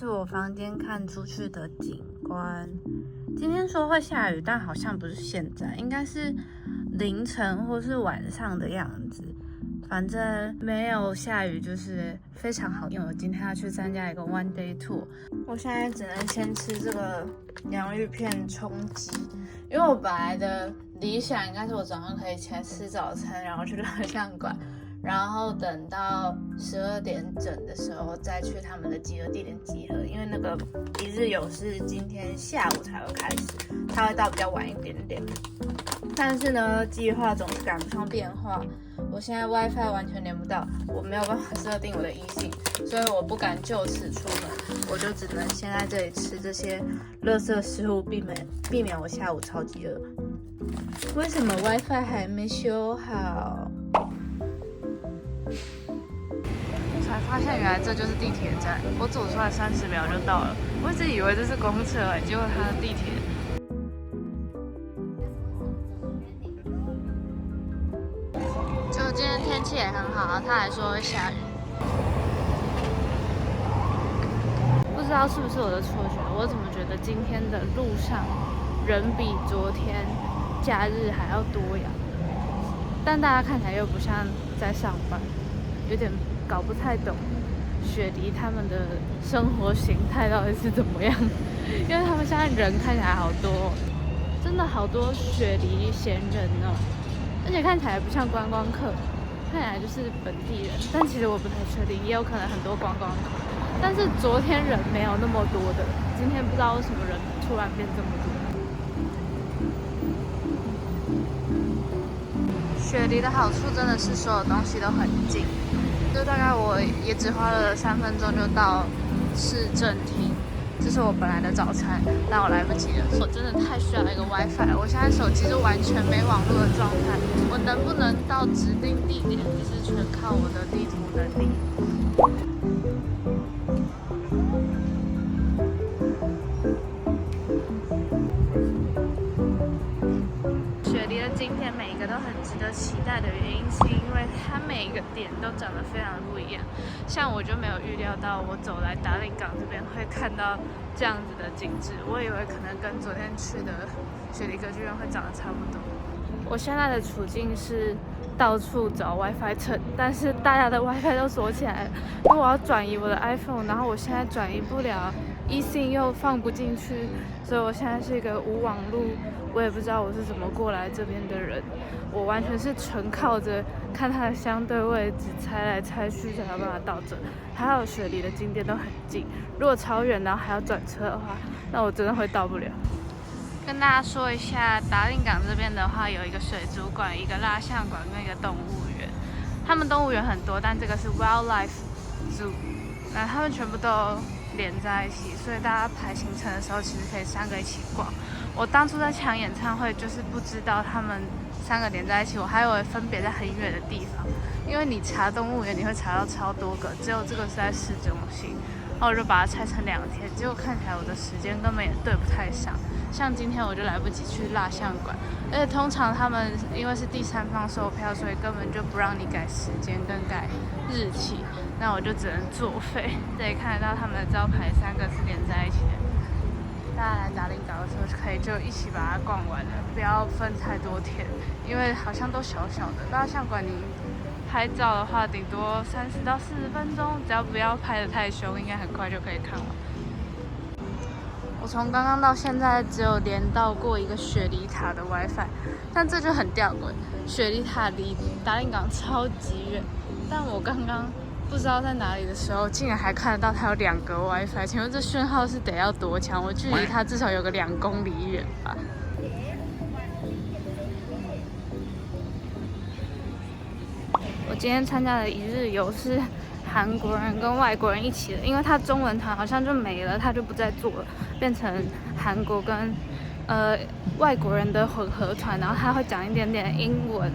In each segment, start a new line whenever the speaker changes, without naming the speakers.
是我房间看出去的景观。今天说会下雨，但好像不是现在，应该是凌晨或是晚上的样子。反正没有下雨，就是非常好。因为我今天要去参加一个 one day tour， 我现在只能先吃这个洋芋片充饥，因为我本来的理想应该是我早上可以起来吃早餐，然后去蜡像馆。然后等到12点整的时候再去他们的集合地点集合，因为那个一日游是今天下午才会开始，它会到比较晚一点点。但是呢，计划总是赶不上变化。我现在 WiFi 完全连不到，我没有办法设定我的eSIM，所以我不敢就此出门，我就只能先在这里吃这些垃圾食物，避免我下午超级饿。为什么 WiFi 还没修好？才发现原来这就是地铁站，我走出来30秒就到了。我一直以为这是公车结果它是地铁。结果今天天气也很好，他还说会下雨。不知道是不是我的错觉，我怎么觉得今天的路上人比昨天假日还要多呀？但大家看起来又不像在上班，有点搞不太懂雪梨他们的生活形态到底是怎么样，因为他们现在人看起来好多，真的好多雪梨闲人哦，而且看起来不像观光客，看起来就是本地人，但其实我不太确定，也有可能很多观光客，但是昨天人没有那么多的，今天不知道为什么人突然变这么多。雪梨的好处真的是所有东西都很近，就大概我也只花了3分钟就到市政厅。这是我本来的早餐，但我来不及了。我真的太需要一个 WiFi， 我现在手机是完全没网络的状态，我能不能到指定地点，就是全靠我的地图能力。雪梨的景点每一个都很值得期待的原因，是因为它每一个点都长得非常的不一样。像我就没有预料到，我走来达令港这边会看到这样子的景致，我以为可能跟昨天去的雪梨歌剧院会长得差不多。我现在的处境是到处找 WiFi 蹭，但是大家的 WiFi 都锁起来了，因为我要转移我的 iPhone， 然后我现在转移不了，eSIM 又放不进去，所以我现在是一个无网路，我也不知道我是怎么过来这边的人，我完全是纯靠着看它的相对位置猜来猜去才有办法到这。还有雪梨的景点都很近，如果超远然后还要转车的话，那我真的会到不了。跟大家说一下，达令港这边的话有一个水族馆、一个蜡像馆跟一个动物园。他们动物园很多，但这个是 Wildlife Zoo， 那他们全部都连在一起，所以大家排行程的时候其实可以3个一起逛。我当初在抢演唱会，就是不知道他们3个连在一起，我还以为分别在很远的地方，因为你查动物园你会查到超多个，只有这个是在市中心。然后我就把它拆成2天，结果看起来我的时间根本也对不太上。像今天我就来不及去蜡像馆，而且通常他们因为是第三方售票，所以根本就不让你改时间跟改日期，那我就只能作废。这里看得到他们的招牌3个是连在一起的，大家来达令港的时候可以就一起把它逛完了，不要分太多天，因为好像都小小的。蜡像馆你拍照的话，顶多30到40分钟，只要不要拍得太凶，应该很快就可以看完。我从刚刚到现在只有连到过一个雪梨塔的 WiFi， 但这就很吊诡，雪梨塔离达令港超级远，但我刚刚不知道在哪里的时候，竟然还看得到它有2个 WiFi， 请问这讯号是得要多强？我距离它至少有个2公里远吧。我今天参加的一日游是韩国人跟外国人一起的，因为他中文团好像就没了，他就不再做了，变成韩国跟外国人的混合团，然后他会讲一点点英文，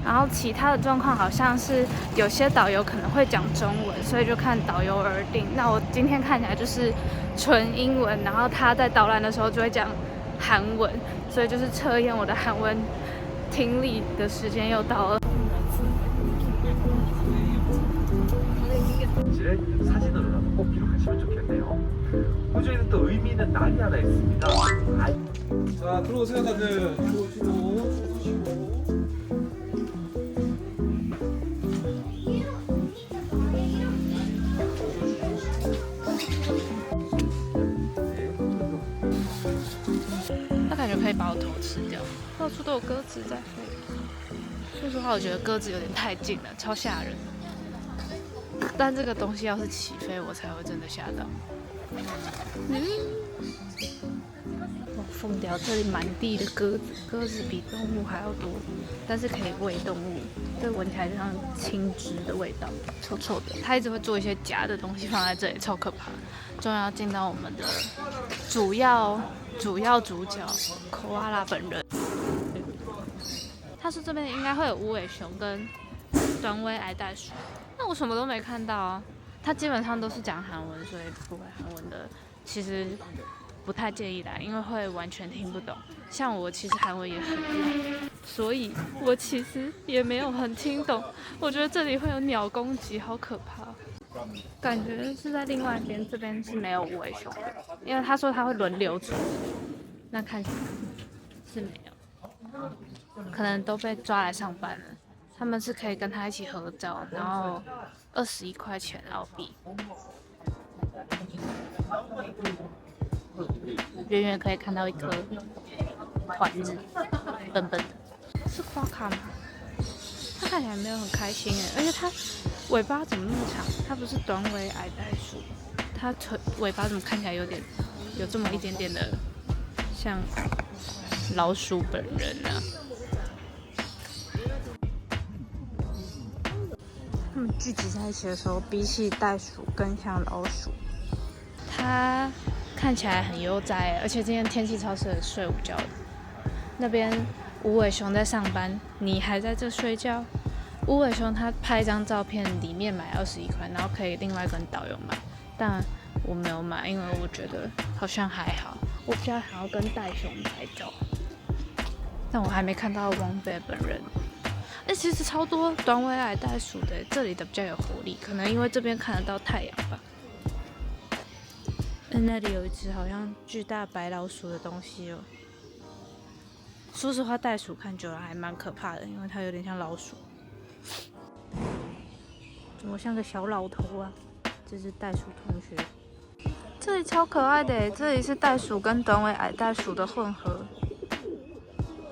然后其他的状况好像是有些导游可能会讲中文，所以就看导游而定。那我今天看起来就是纯英文，然后他在导览的时候就会讲韩文，所以就是测验我的韩文听力的时间又到了。
사진으로 꼭 기록하시면 좋겠네요. 호주에는 또 의미 있는 날이 하나 있습니다. 자, 들어오세요 다들. 들어오시고.
它感觉可以把我头吃掉，到处都有鸽子在飞。说实话，我觉得鸽子有点太近了，超吓人。但这个东西要是起飞，我才会真的吓到。哇，疯掉！这里满地的鸽子，鸽子比动物还要多，但是可以喂动物。这闻起来就像青汁的味道，臭臭的。它一直会做一些假的东西放在这里，超可怕。终于要进到我们的主要主角科瓦拉本人。他说这边应该会有无尾熊跟短尾矮袋鼠，那我什么都没看到啊。他基本上都是讲韩文，所以不会韩文的其实不太建议来，因为会完全听不懂。像我其实韩文也很烂，所以我其实也没有很听懂。我觉得这里会有鸟攻击，好可怕。感觉是在另外一边，这边是没有无尾熊的，因为他说他会轮流出，那看起来是没有，可能都被抓来上班了。他们是可以跟他一起合照，然后21块钱澳币，远远可以看到一颗团子，笨笨的，是夸卡吗？它看起来没有很开心哎，而且它尾巴怎么那么长？它不是短尾矮袋鼠，它尾巴怎么看起来有这么一点点的像老鼠本人啊？它们聚集在一起的时候，比起袋鼠更像老鼠。它看起来很悠哉，而且今天天气超适合睡午觉的。那边无尾熊在上班，你还在这睡觉？无尾熊他拍一张照片，里面买21块，然后可以另外跟导游买，但我没有买，因为我觉得好像还好，我比较想要跟袋熊拍照，但我还没看到王菲本人。其实超多短尾矮袋鼠的，这里的比较有活力，可能因为这边看得到太阳吧。那里有一只好像巨大白老鼠的东西哦。说实话，袋鼠看久了还蛮可怕的，因为它有点像老鼠。怎么像个小老头啊？这是袋鼠同学。这里超可爱的耶，这里是袋鼠跟短尾矮袋鼠的混合。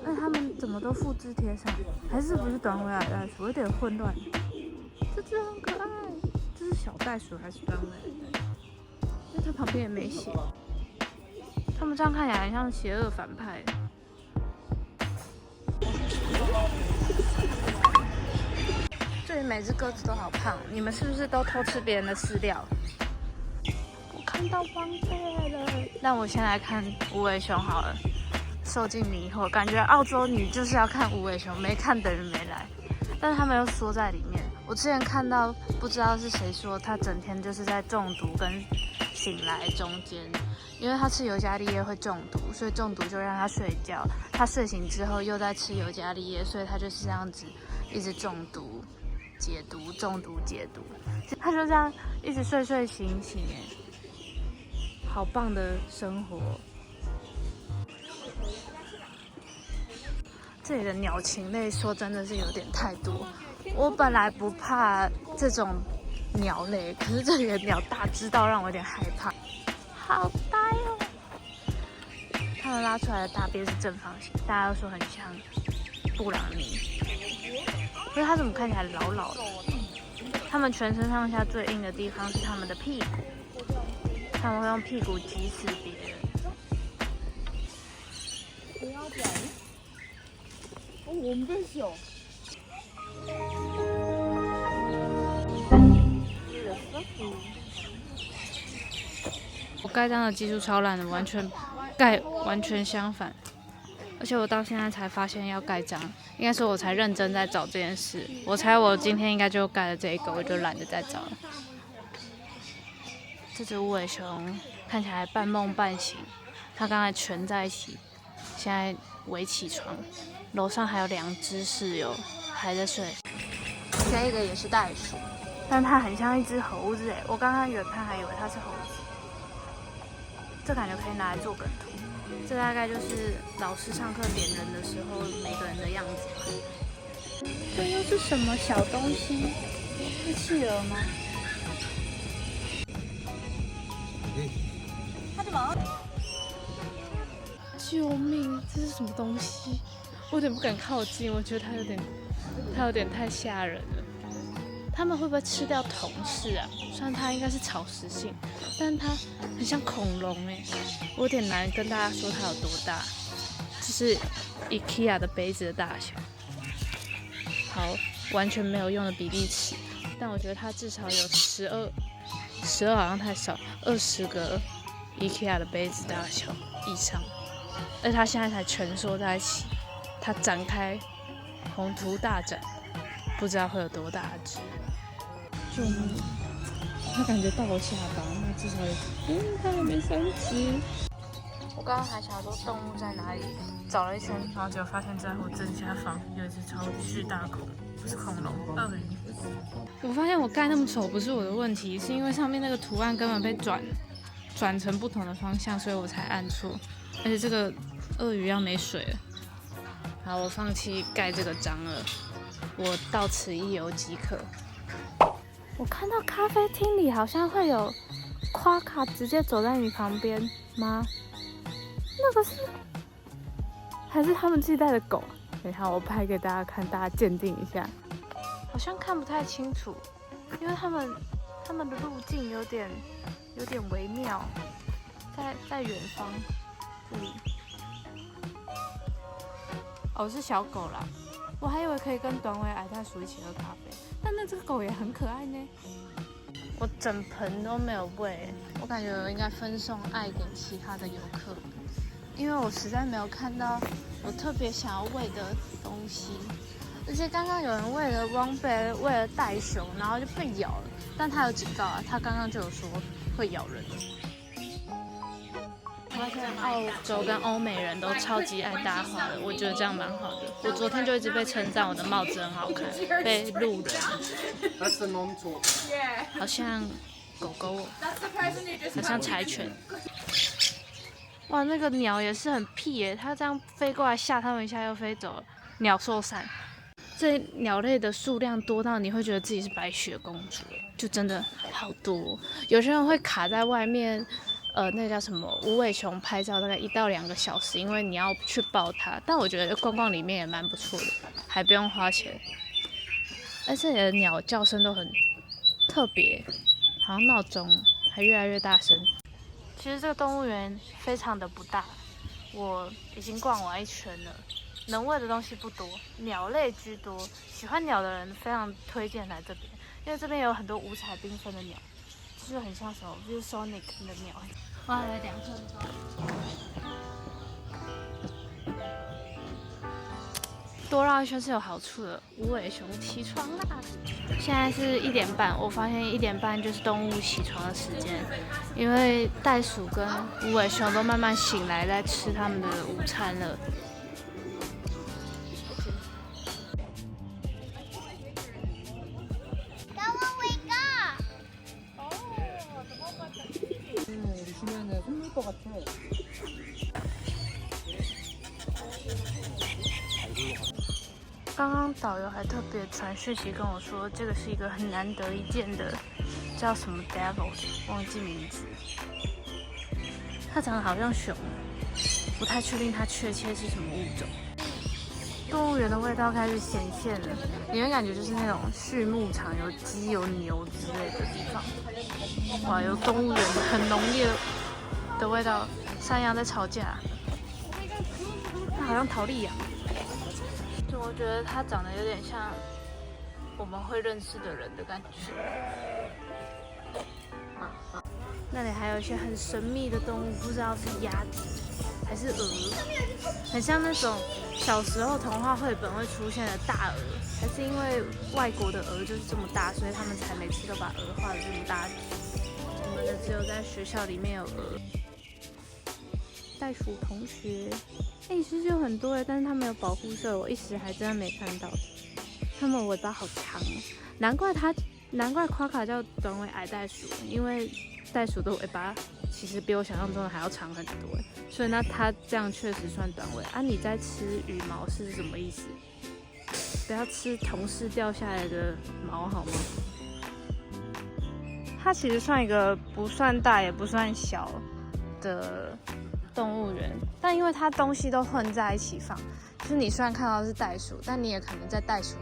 那他们怎么都复制贴上？还是不是短尾矮袋鼠？有点混乱。这只很可爱，这是小袋鼠还是短尾矮袋鼠？因为它旁边也没写。他们这样看起来很像邪恶反派。这里每只鸽子都好胖，你们是不是都偷吃别人的饲料？我看到王菲了，那我先来看无尾熊好了。受尽迷惑，感觉澳洲女就是要看无尾熊，没看等于没来。但是他们又缩在里面。我之前看到不知道是谁说，他整天就是在中毒跟醒来中间，因为他吃尤加利叶会中毒，所以中毒就让他睡觉。他睡醒之后又在吃尤加利叶，所以他就是这样子一直中毒、解毒、中毒、解毒。他就这样一直睡睡醒醒，好棒的生活。这里的鸟禽类说真的是有点太多。我本来不怕这种鸟类，可是这里的鸟大只到让我有点害怕。好呆哦！它们拉出来的大便是正方形，大家都说很像布朗尼。可是它怎么看起来老老的？它们全身上下最硬的地方是它们的屁股，它们会用屁股击死别人。
我们在笑。
我盖章的技术超烂的，完全相反。而且我到现在才发现要盖章，应该说我才认真在找这件事。我猜我今天应该就盖了这一个，我就懒得再找了。这只无尾熊看起来半梦半醒，它刚才蜷在一起，现在围起床。楼上还有2只室友还在睡。这个也是袋鼠，但它很像一只猴子哎，我刚刚远看还以为它是猴子。这感觉可以拿来做梗图。这大概就是老师上课点人的时候每个人的样子吧。这又是什么小东西？是企鹅吗？救命！这是什么东西？我有点不敢靠近，我觉得它有点太吓人了。他们会不会吃掉同事啊？虽然它应该是草食性，但是它很像恐龙哎，我有点难跟大家说它有多大。这是 IKEA 的杯子的大小，好，完全没有用的比例尺，但我觉得它至少有12好像太少，20个 IKEA 的杯子大小以上。而它现在才蜷缩在一起，它展开宏图大展，不知道会有多大的只。救命！它感觉到我下巴，那至少有，它还没3只。我刚刚还想说动物在哪里，找了一圈，然后结果发现在我正下方有一只超巨大不是恐龙，鳄鱼。我发现我盖那么丑不是我的问题，是因为上面那个图案根本被转成不同的方向，所以我才按错。而且这个鳄鱼要没水了，好，我放弃盖这个章了，我到此一游即可。我看到咖啡厅里好像会有夸卡直接走在你旁边吗？那个是还是他们自己带的狗？等一下我拍给大家看，大家鉴定一下。好像看不太清楚，因为他们的路径有点微妙，在远方这里。哦，是小狗啦，我还以为可以跟短尾矮袋鼠一起喝咖啡，但那这个狗也很可爱呢。我整盆都没有喂，我感觉我应该分送爱给其他的游客，因为我实在没有看到我特别想要喂的东西。而且刚刚有人为了 wombat 为了袋熊，然后就被咬了，但他有警告啊，他刚刚就有说会咬人。我发现澳洲跟欧美人都超级爱搭话的，我觉得这样蛮好的。我昨天就一直被称赞我的帽子很好看，被路人好像狗狗，好像柴犬。哇，那个鸟也是很屁耶，它这样飞过来吓他们一下又飞走了。鸟兽散，这鸟类的数量多到你会觉得自己是白雪公主，就真的好多。有些人会卡在外面。那叫什么无尾熊拍照大概1到2个小时，因为你要去抱它。但我觉得逛逛里面也蛮不错的，还不用花钱。而且这里的鸟叫声都很特别，好像闹钟，还越来越大声。其实这个动物园非常的不大，我已经逛完一圈了，能喂的东西不多，鸟类居多。喜欢鸟的人非常推荐来这边，因为这边有很多五彩缤纷的鸟。就很像什么 ViewSonic 的鸟，花了2分钟，多绕一圈是有好处的。无尾熊起床啦！现在是1点半，我发现1点半就是动物起床的时间，因为袋鼠跟无尾熊都慢慢醒来，在吃他们的午餐了。刚刚导游还特别传讯息跟我说，这个是一个很难得一见的，叫什么 devil， 忘记名字。它长得好像熊，不太确定它确切是什么物种。动物园的味道开始显现了，你会感觉就是那种畜牧场有鸡有牛之类的地方。哇，有动物园很浓烈的味道，山羊在吵架，它好像陶丽羊。就我觉得它长得有点像我们会认识的人的感觉。那里还有一些很神秘的动物，不知道是鸭子还是鹅，很像那种小时候童话绘本会出现的大鹅，还是因为外国的鹅就是这么大，所以他们才每次都把鹅画得这么大。我们的只有在学校里面有鹅。袋鼠同学，其实有很多但是它们有保护色，我一时还真的没看到。它们尾巴好长哦，难怪它难怪夸卡叫短尾矮袋鼠，因为袋鼠的尾巴其实比我想象中的还要长很多，所以那它这样确实算短尾啊。你在吃羽毛是什么意思？不要吃同事掉下来的毛好吗？它其实算一个不算大也不算小的动物园，但因为它东西都混在一起放，就是你虽然看到的是袋鼠，但你也可能在袋鼠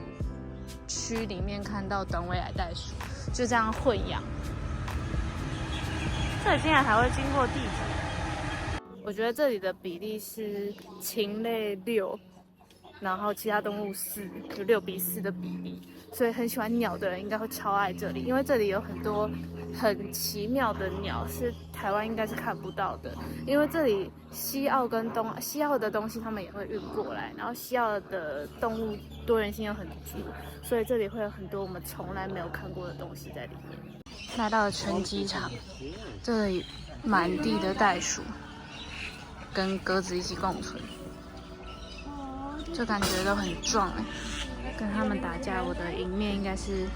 区里面看到短尾矮袋鼠，就这样混养。这里竟然还会经过地铁，我觉得这里的比例是禽类6，然后其他动物4，就6:4的比例。所以很喜欢鸟的人应该会超爱这里，因为这里有很多很奇妙的鸟，是台湾应该是看不到的。因为这里西澳的东西他们也会运过来，然后西澳的动物多元性又很足，所以这里会有很多我们从来没有看过的东西在里面。来到了拳击场，这里满地的袋鼠跟鸽子一起共存，就感觉都很壮哎。跟他们打架，我的赢面应该是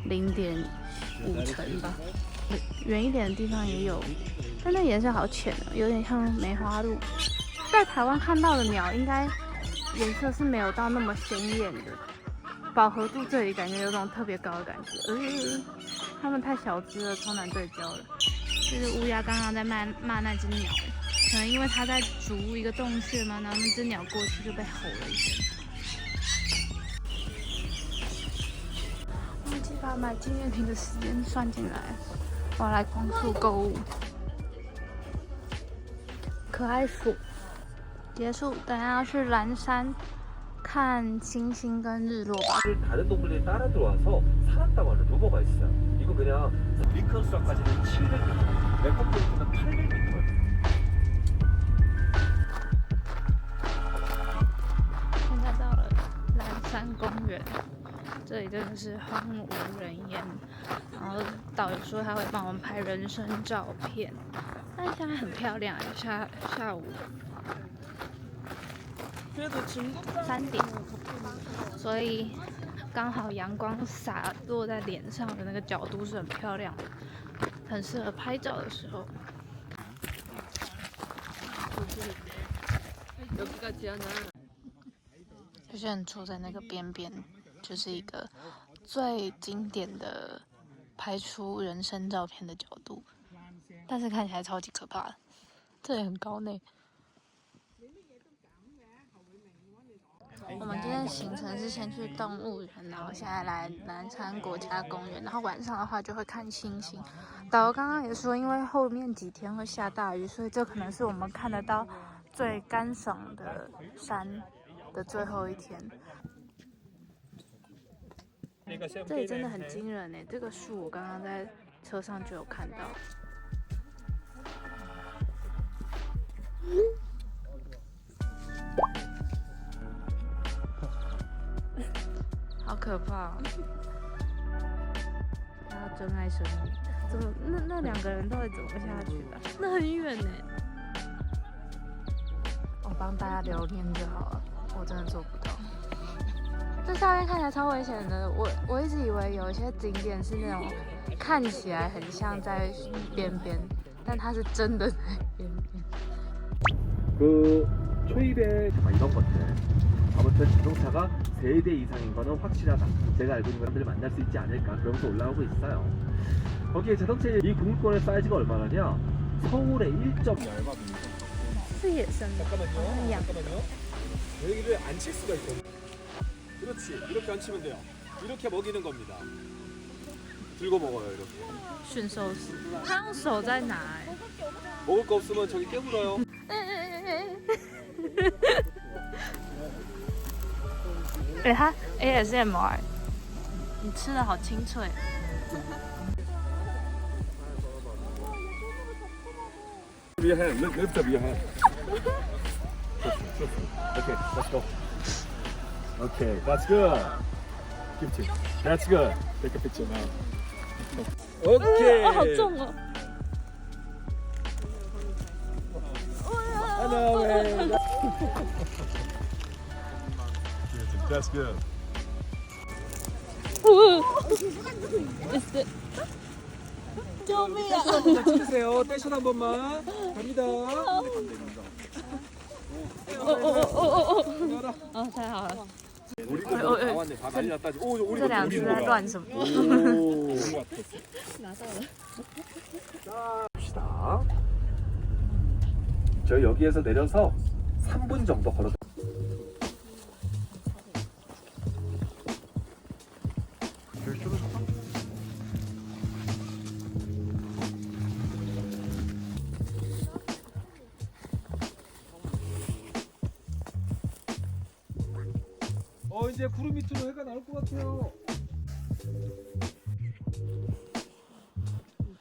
0.5成吧。远一点的地方也有，但那颜色好浅哦，有点像梅花鹿。在台湾看到的鸟，应该颜色是没有到那么鲜艳的，饱和度这里感觉有种特别高的感觉。它们太小只了，超难对焦了。就是乌鸦刚刚在骂那只鸟，可能因为它在筑一个洞穴嘛，然后那只鸟过去就被吼了一声。忘记把买纪念品的时间算进来，我要来光速购物。可爱鼠结束，等下要去蓝山看星星跟日落吧。
다른 동물들이 따라 들어와서 살았다고 하는 루머가 있어요. 이거 그냥 링컨 수까지는 700m, 맥커포인트는 800m.
现在到了蓝山公园，这里真的是荒无人烟。然后导游说他会帮我们拍人生照片，但现在很漂亮，下午3点，所以刚好阳光洒落在脸上的那个角度是很漂亮的，很适合拍照的时候。有些人坐在那个边边，就是一个最经典的拍出人生照片的角度，但是看起来超级可怕的，这里很高呢。我们今天的行程是先去动物园，然后现在来南山国家公园，然后晚上的话就会看星星。导游刚刚也说，因为后面几天会下大雨，所以这可能是我们看得到最干爽的山的最后一天。这里真的很惊人耶，这个树我刚刚在车上就有看到。好可怕、哦！他要珍爱生命，怎么那2个人到底怎么下去的？那很远呢。我帮大家聊天就好了，我真的做不到。这下面看起来超危险的，我一直以为有一些景点是那种看起来很像在边边，但它是真的在边边。
초입에 이런 것들. 아무튼 자동차가 3대 이상인 거는 확실하다. 제가 알고 있는 사람들을 만날 수 있지 않을까 그러면서 올라오고 있어요. 거기에 자동차의 이 국민권의 사이즈가 얼마나냐? 서울의 1.2 얼마입니다.
是野生的。
잠깐만요. 여기를 안 칠 수가 있거든요. 그렇지. 이렇게 안 치면 돼요. 이렇게 먹이는 겁니다. 들고 먹어요 이렇게.
驯兽师，他用手在拿。
먹을 거 없으면 저기 깨물어요.
他 ASMR， 你吃的好清脆。
Your hand, lift up your hand. Okay, let's go. Okay, that's good. Give it to you. That's good. Take a picture now. Okay.
好重哦。
Hello. That's good.
救命啊！
한번 찍으세요. 떼션 한 번만. 갑니다.
太好了。
우리도 나왔네. 다 난리 났다. 오, 우리
这两只在乱什么？
오.
拿到了。
봅시다. 저희 여기에서 내려서 3분 정도 걸어. 이제 구름 밑으로 해가 나올 것 같아요.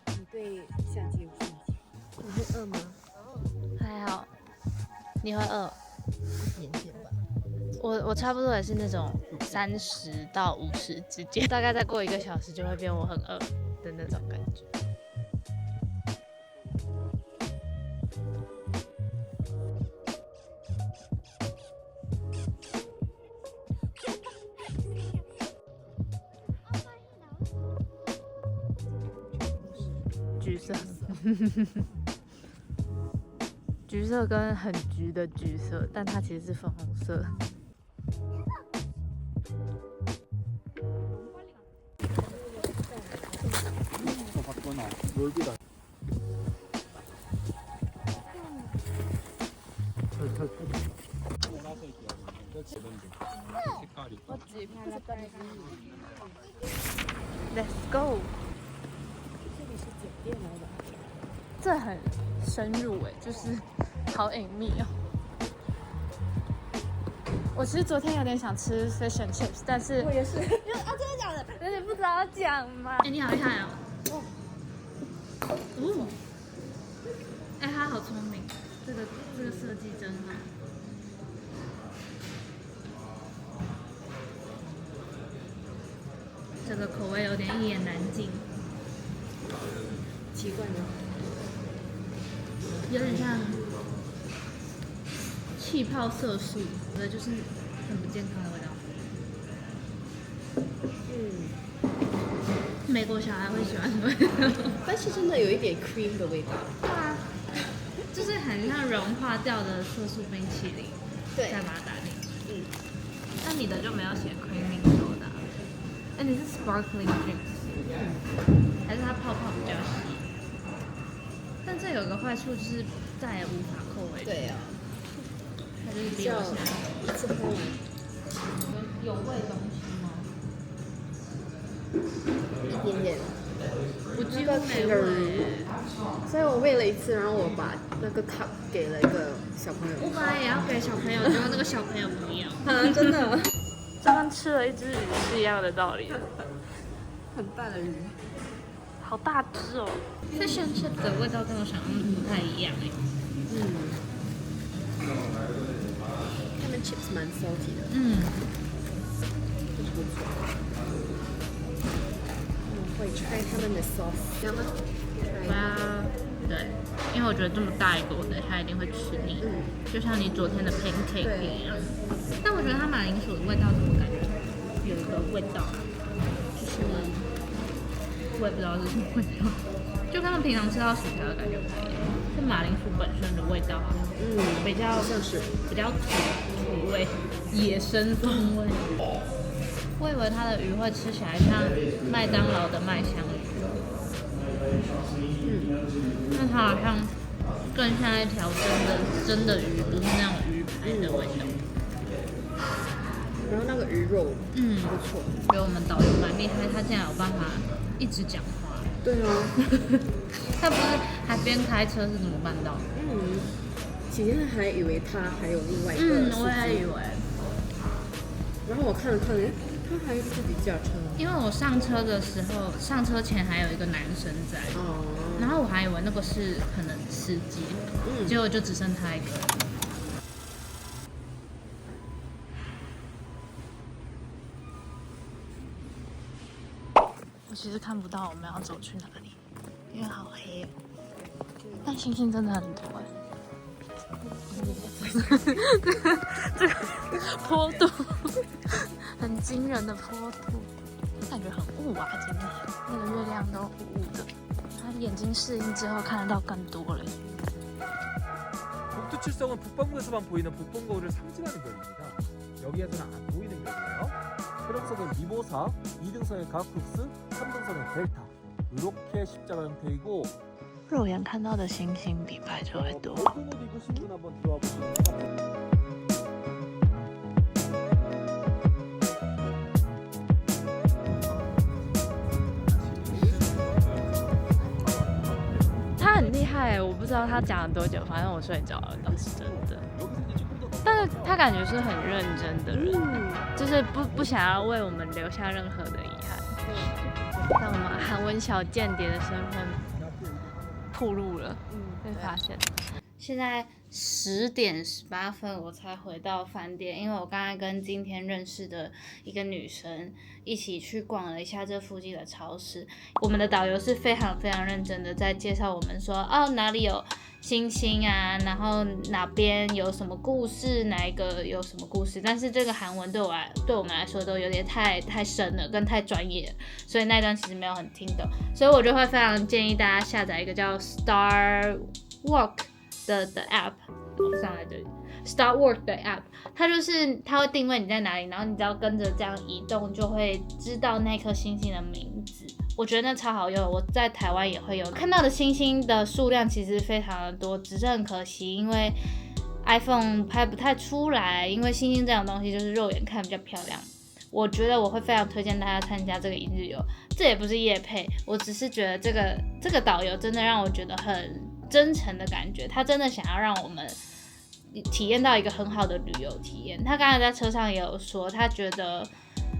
你对相机有兴趣？你会饿吗？
还好。你会饿？
一点点吧。
我差不多也是那种30到50之间，大概再过1个小时就会变我很饿的那种感觉。橘色，橘色跟很橘的橘色，但它其实是粉红色。 Let's go。
这里是酒店来的。
这很深入哎，就是好隐秘哦。我其实昨天有点想吃 fish and chips， 但是
我也是。因为啊，真的假的？
有点不知道讲嘛。哎，你好厉害哦！哦，哎，他好聪明，这个设计真好。 这个口味有点一言难尽，
奇怪吗？
有点像气泡色素，我觉得就是很不健康的味道。美国小孩会喜欢的味道，
但是真的有一点 cream 的味道。
对啊，就是很像融化掉的色素冰淇淋，
对
再把它打进去。那你的就没有写 creamy soda。 哎，你是 sparkling juice，还是它泡泡比较稀？但这有个坏处就是再也无法扣味。
对啊，
它就是比我现在
一次喝完。
有味东西吗？
一点点。
我几乎没味。
所以我喂了一次，然后我把那个 cup 给了一个小朋友。
我本来也要给小朋友，结果那个小朋友不要。
啊，真的。
这跟吃了一只鱼是一样的道理。
很大的鱼。
好大只哦！Fish and chips 的味道跟我想象的不太一样哎。
他们 chips 蛮 salty 的。就是不错。我会 try 他们的 sauce。要吗？
对，因为我觉得这么大一个，我等一下一定会吃腻，就像你昨天的 pancake 一样。但我觉得它马铃薯的味道怎么感觉有一个味道，就是我也不知道是什么味道，就跟他们平常吃到薯条的感觉不太一样，是马铃薯本身的味道，比较
像是
比较土味，野生风味。我以为它的鱼会吃起来像麦当劳的麦香鱼。那它好像更像一条真的鱼，不是那种鱼排的味道。
然后那个鱼肉，不错。
觉得我们导游蛮厉害，他竟然有办法一直讲话。
对啊。
他不是还边开车是怎么办到的？
起先还以为他还有另外一个司机。
我也以为。
然后我看了看，他还自己驾车。
因为我上车的时候，上车前还有一个男生在，然后我还以为那个是可能司机，结果就只剩他一个人。我其实看不到我们要走去哪里，因为好黑哦。但星星真的很多哎。这个坡度很惊人的坡度。感觉很雾啊，今天那个月亮都雾雾的，他眼睛适应之后看得到更多了。
북두칠성은 북반구에서만 보이는 북봉거울을 상징하는 별입니다. 여기에서는 안 보이는 별이에요. 혈음석은 미모사, 2등선의 가쿠스, 3등선의 델타 이렇게 십자가 형태이고
肉眼看到的星星比白昼还多。
붉은 옷 입으신 분 한번 들어와 보시면
他很厉害，我不知道他讲了多久，反正我睡着了，倒是真的。但是他感觉是很认真的人，就是不想要为我们留下任何的遗憾。让我们韩文小间谍的身份暴露了，被发现。现在10点18分我才回到饭店，因为我刚才跟今天认识的一个女生一起去逛了一下这附近的超市。我们的导游是非常非常认真的在介绍我们说，哦哪里有星星啊，然后哪边有什么故事，哪一个有什么故事。但是这个韩文对我们来说都有点太深了，跟太专业了，所以那段其实没有很听懂。所以我就会非常建议大家下载一个叫 Star Walk 的 app。上来这里 Star Walk 的 app， 它会定位你在哪里，然后你只要跟着这样移动，就会知道那颗星星的名字。我觉得那超好用，我在台湾也会有看到的星星的数量其实非常的多，只是很可惜，因为 iPhone 拍不太出来，因为星星这种东西就是肉眼看比较漂亮。我觉得我会非常推荐大家参加这个一日游，这也不是业配，我只是觉得这个导游真的让我觉得很真诚的感觉，他真的想要让我们体验到一个很好的旅游体验。他刚才在车上也有说，他觉得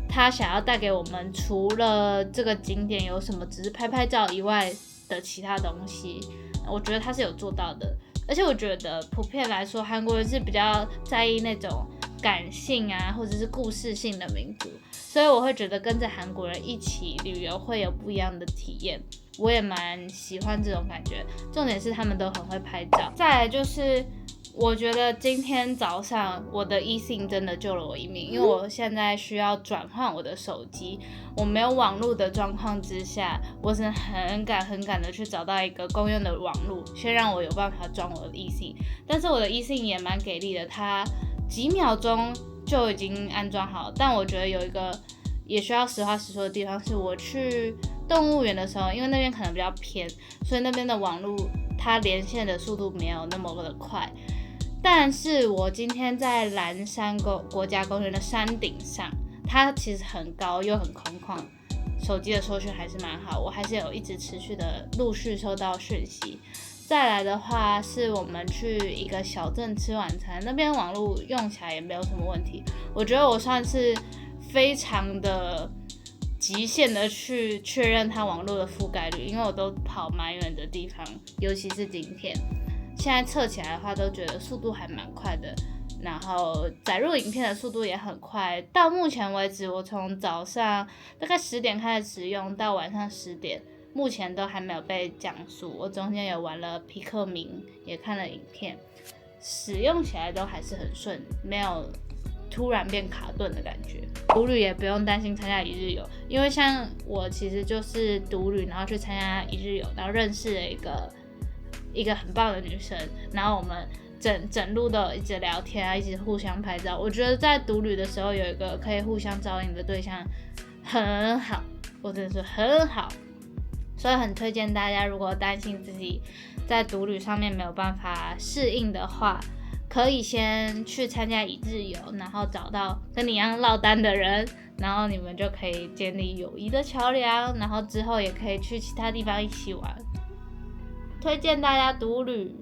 他想要带给我们除了这个景点有什么只是拍拍照以外的其他东西，我觉得他是有做到的。而且我觉得普遍来说，韩国人是比较在意那种感性啊，或者是故事性的民族，所以我会觉得跟着韩国人一起旅游会有不一样的体验。我也蛮喜欢这种感觉，重点是他们都很会拍照。再来就是我觉得今天早上我的 eSIM 真的救了我一命，因为我现在需要转换我的手机，我没有网络的状况之下，我只能很赶的去找到一个公用的网络，先让我有办法装我的 eSIM。但是我的 eSIM 也蛮给力的，它几秒钟就已经安装好。但我觉得有一个也需要实话实说的地方是，我去动物园的时候，因为那边可能比较偏，所以那边的网络它连线的速度没有那么的快。但是我今天在蓝山国家公园的山顶上，它其实很高又很空旷，手机的收讯还是蛮好，我还是有一直持续的陆续收到讯息。再来的话是我们去一个小镇吃晚餐，那边网络用起来也没有什么问题。我觉得我算是非常的极限的去确认它网络的覆盖率，因为我都跑蛮远的地方，尤其是今天。现在测起来的话，都觉得速度还蛮快的，然后载入影片的速度也很快。到目前为止，我从早上大概10点开始使用，到晚上10点，目前都还没有被降速。我中间有玩了皮克明，也看了影片，使用起来都还是很顺，没有突然变卡顿的感觉。独旅也不用担心参加一日游，因为像我其实就是独旅，然后去参加一日游，然后认识了一个很棒的女生，然后我们整路都一直聊天啊，一直互相拍照。我觉得在独旅的时候有一个可以互相照应的对象很好，我真的是很好，所以很推荐大家，如果担心自己在独旅上面没有办法适应的话，可以先去参加一日游，然后找到跟你一样落单的人，然后你们就可以建立友谊的桥梁，然后之后也可以去其他地方一起玩。推荐大家独旅。